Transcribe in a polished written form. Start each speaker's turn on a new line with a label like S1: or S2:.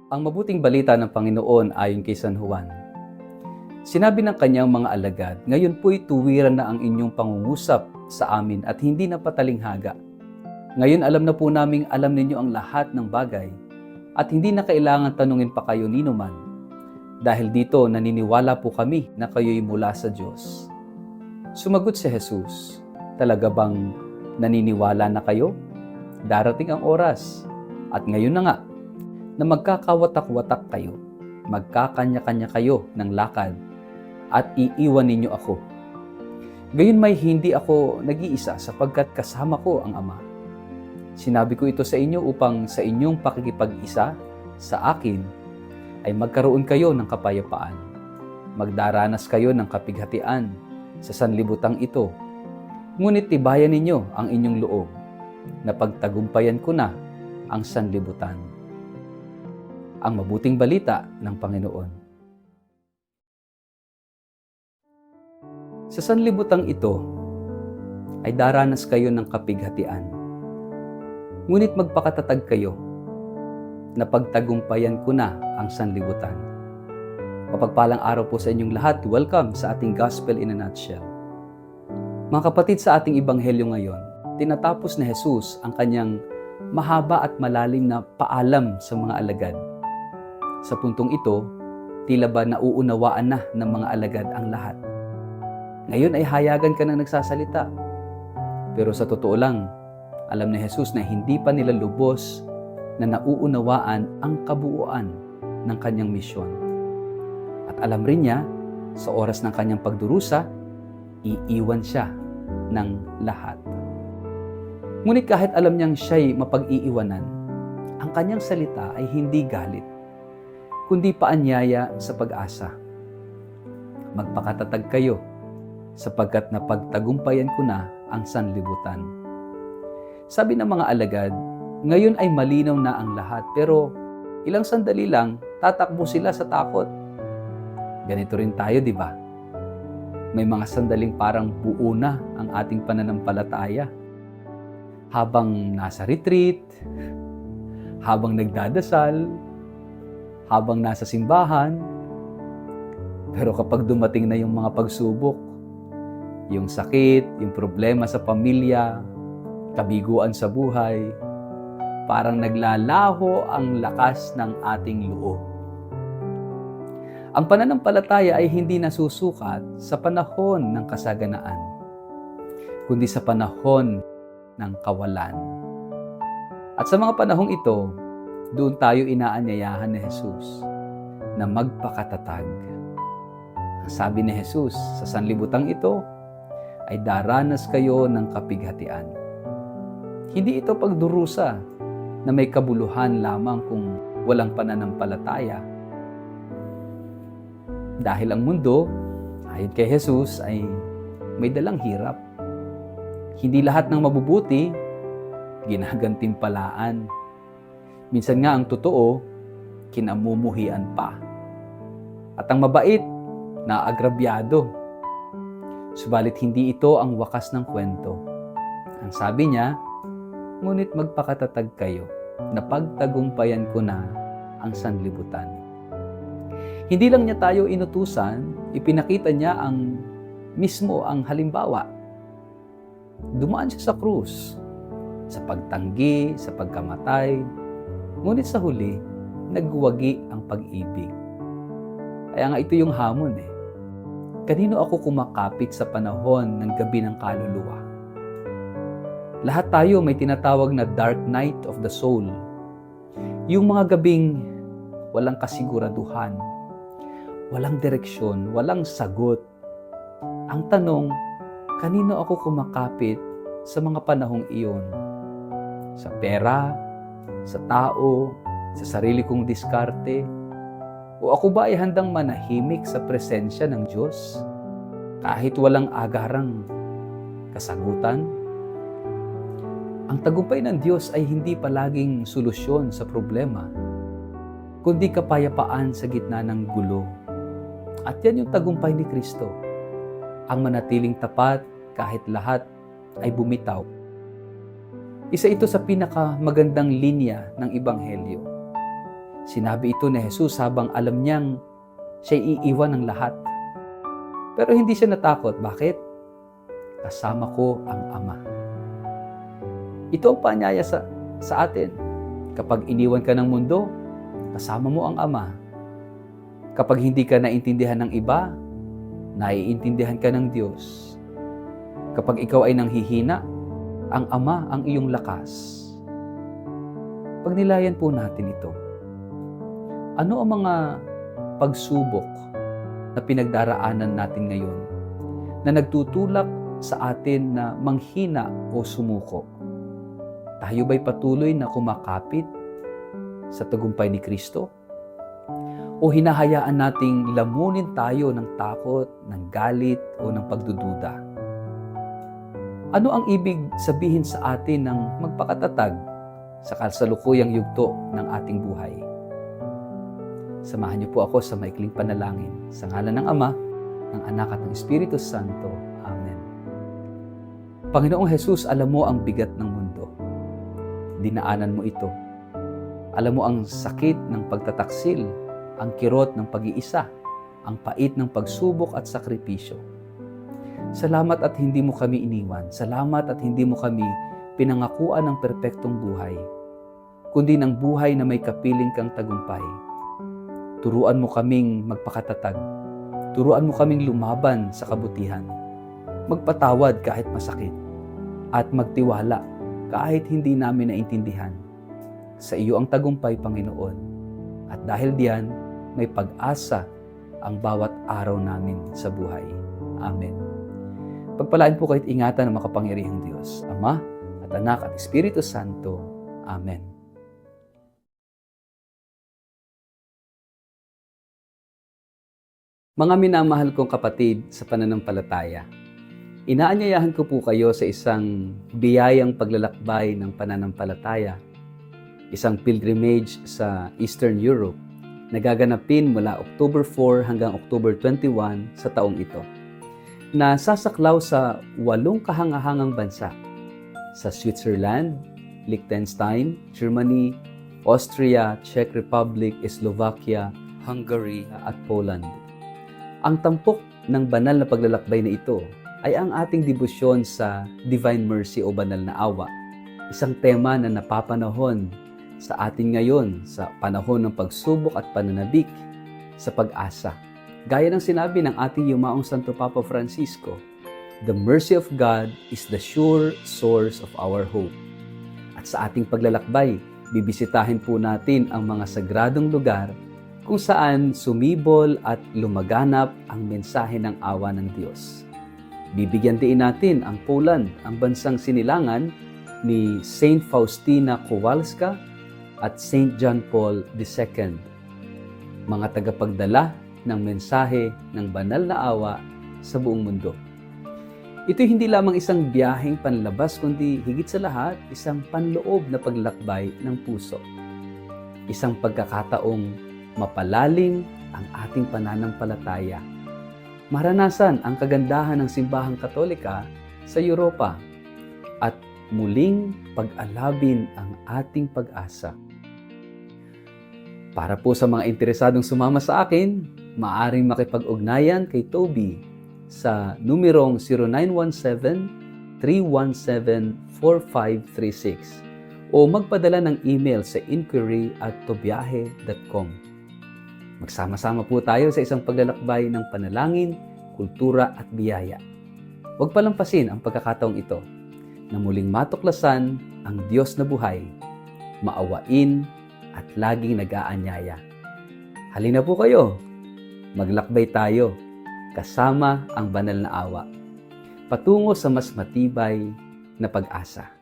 S1: Ang mabuting balita ng Panginoon ayon kay San Juan. Sinabi ng kanyang mga alagad, ngayon po'y tuwiran na ang inyong pangungusap sa amin at hindi na patalinghaga. Ngayon alam na po naming alam ninyo ang lahat ng bagay at hindi na kailangan tanungin pa kayo ninuman. Dahil dito naniniwala po kami na kayo'y mula sa Diyos. Sumagot si Jesus, talaga bang naniniwala na kayo? Darating ang oras at ngayon na nga na magkakawatak-watak kayo, magkakanya-kanya kayo ng lakad, at iiwan ninyo ako. Gayon may hindi ako nag-iisa sapagkat kasama ko ang Ama. Sinabi ko ito sa inyo upang sa inyong pakikipag-isa sa akin ay magkaroon kayo ng kapayapaan. Magdaranas kayo ng kapighatian sa sanlibutang ito. Ngunit tibayan ninyo ang inyong loob na pagtagumpayan ko na ang sanlibutan. Ang mabuting balita ng Panginoon. Sa sanlibutang ito ay daranas kayo ng kapighatian. Ngunit magpakatatag kayo na pagtagumpayan ko na ang sanlibutan. Mapagpalang araw po sa inyong lahat. Welcome sa ating Gospel in a Nutshell. Mga kapatid, sa ating ebanghelyo ngayon, tinatapos ni Jesus ang kanyang mahaba at malalim na paalam sa mga alagad. Sa puntong ito, tila ba nauunawaan na ng mga alagad ang lahat. Ngayon ay hayagan ka na nagsasalita. Pero sa totoo lang, alam ni Jesus na hindi pa nila lubos na nauunawaan ang kabuuan ng kanyang misyon. At alam rin niya, sa oras ng kanyang pagdurusa, iiwan siya ng lahat. Ngunit kahit alam niyang siya'y mapag-iiwanan, ang kanyang salita ay hindi galit, kundi paanyaya sa pag-asa. Magpakatatag kayo, sapagkat napagtagumpayan ko na ang sanlibutan. Sabi ng mga alagad, ngayon ay malinaw na ang lahat, pero ilang sandali lang, tatakbo sila sa takot. Ganito rin tayo, di ba? May mga sandaling parang buo na ang ating pananampalataya. Habang nasa retreat, habang nagdadasal, habang nasa simbahan. Pero kapag dumating na yung mga pagsubok, yung sakit, yung problema sa pamilya, kabiguan sa buhay, parang naglalaho ang lakas ng ating loob. Ang pananampalataya ay hindi nasusukat sa panahon ng kasaganaan, kundi sa panahon ng kawalan. At sa mga panahong ito, doon tayo inaanyayahan ni Jesus na magpakatatag. Ang sabi ni Jesus, sa sanlibutang ito ay daranas kayo ng kapighatian. Hindi ito pagdurusa na may kabuluhan lamang kung walang pananampalataya. Dahil ang mundo, ayon kay Jesus, ay may dalang hirap. Hindi lahat ng mabubuti, ginagantimpalaan. Minsan nga ang totoo, kinamumuhian pa. At ang mabait, naagrabyado. Subalit hindi ito ang wakas ng kwento. Ang sabi niya, ngunit magpakatatag kayo na pagtagumpayan ko na ang sanlibutan. Hindi lang niya tayo inutusan, ipinakita niya mismo ang halimbawa. Dumaan siya sa krus, sa pagtanggi, sa pagkamatay, ngunit sa huli, nagwagi ang pag-ibig. Kaya nga ito yung hamon Kanino ako kumakapit sa panahon ng gabi ng kaluluwa? Lahat tayo may tinatawag na dark night of the soul. Yung mga gabing walang kasiguraduhan, walang direksyon, walang sagot. Ang tanong, kanino ako kumakapit sa mga panahong iyon? Sa pera, sa tao, sa sarili kong diskarte? O ako ba ay handang manahimik sa presensya ng Diyos kahit walang agarang kasagutan? Ang tagumpay ng Diyos ay hindi palaging solusyon sa problema, kundi kapayapaan sa gitna ng gulo. At yan yung tagumpay ni Kristo, ang manatiling tapat kahit lahat ay bumitaw. Isa ito sa pinakamagandang linya ng Ebanghelyo. Sinabi ito ni Jesus habang alam niyang siya'y iiwan ng lahat. Pero hindi siya natakot. Bakit? Kasama ko ang Ama. Ito ang paanyaya sa atin. Kapag iniwan ka ng mundo, kasama mo ang Ama. Kapag hindi ka naintindihan ng iba, naiintindihan ka ng Diyos. Kapag ikaw ay nanghihina, ang Ama ang iyong lakas. Pagnilayan po natin ito. Ano ang mga pagsubok na pinagdaraanan natin ngayon na nagtutulak sa atin na manghina o sumuko? Tayo ba'y patuloy na kumakapit sa tagumpay ni Kristo? O hinahayaan nating lamunin tayo ng takot, ng galit o ng pagdududa? Ano ang ibig sabihin sa atin ng magpakatatag sa kasalukuyang yugto ng ating buhay? Samahan niyo po ako sa maikling panalangin. Sa ngalan ng Ama, ng Anak at ng Espiritu Santo. Amen. Panginoong Jesus, alam mo ang bigat ng mundo. Dinaanan mo ito. Alam mo ang sakit ng pagtataksil, ang kirot ng pag-iisa, ang pait ng pagsubok at sakripisyo. Salamat at hindi mo kami iniwan. Salamat at hindi mo kami pinangakuan ng perpektong buhay, kundi ng buhay na may kapiling kang tagumpay. Turuan mo kaming magpakatatag. Turuan mo kaming lumaban sa kabutihan. Magpatawad kahit masakit. At magtiwala kahit hindi namin naintindihan. Sa iyo ang tagumpay, Panginoon. At dahil diyan, may pag-asa ang bawat araw namin sa buhay. Amen. Pagpalain po kahit ingatan ng makapangyarihang Diyos, Ama at Anak at Espiritu Santo. Amen. Mga minamahal kong kapatid sa pananampalataya, inaanyayahan ko po kayo sa isang biyayang paglalakbay ng pananampalataya, isang pilgrimage sa Eastern Europe na gaganapin mula October 4 hanggang October 21 sa taong ito, na sasaklaw sa 8 kahangahangang bansa, sa Switzerland, Liechtenstein, Germany, Austria, Czech Republic, Slovakia, Hungary at Poland. Ang tampok ng banal na paglalakbay na ito ay ang ating debosyon sa Divine Mercy o Banal na Awa, isang tema na napapanahon sa atin ngayon sa panahon ng pagsubok at pananabik sa pag-asa. Gaya ng sinabi ng ating yumaong Santo Papa Francisco, the mercy of God is the sure source of our hope. At sa ating paglalakbay, bibisitahin po natin ang mga sagradong lugar kung saan sumibol at lumaganap ang mensahe ng awa ng Diyos. Bibigyan din natin ang Poland, ang bansang sinilangan ni Saint Faustina Kowalska at Saint John Paul II, mga tagapagdala ng mensahe ng banal na awa sa buong mundo. Ito hindi lamang isang biyaheng panlabas, kundi higit sa lahat, isang panloob na paglakbay ng puso. Isang pagkakataong mapalalim ang ating pananampalataya. Maranasan ang kagandahan ng simbahang Katolika sa Europa at muling pag-alabin ang ating pag-asa. Para po sa mga interesadong sumama sa akin, maaaring makipag-ugnayan kay Toby sa numerong 0917-317-4536 o magpadala ng email sa inquiry@tobiahe.com. Magsama-sama po tayo sa isang paglalakbay ng panalangin, kultura at biyaya. Huwag palampasin ang pagkakataong ito na muling matuklasan ang Diyos na buhay, maawain at laging nag-aanyaya. Halina po kayo, maglakbay tayo kasama ang banal na awa patungo sa mas matibay na pag-asa.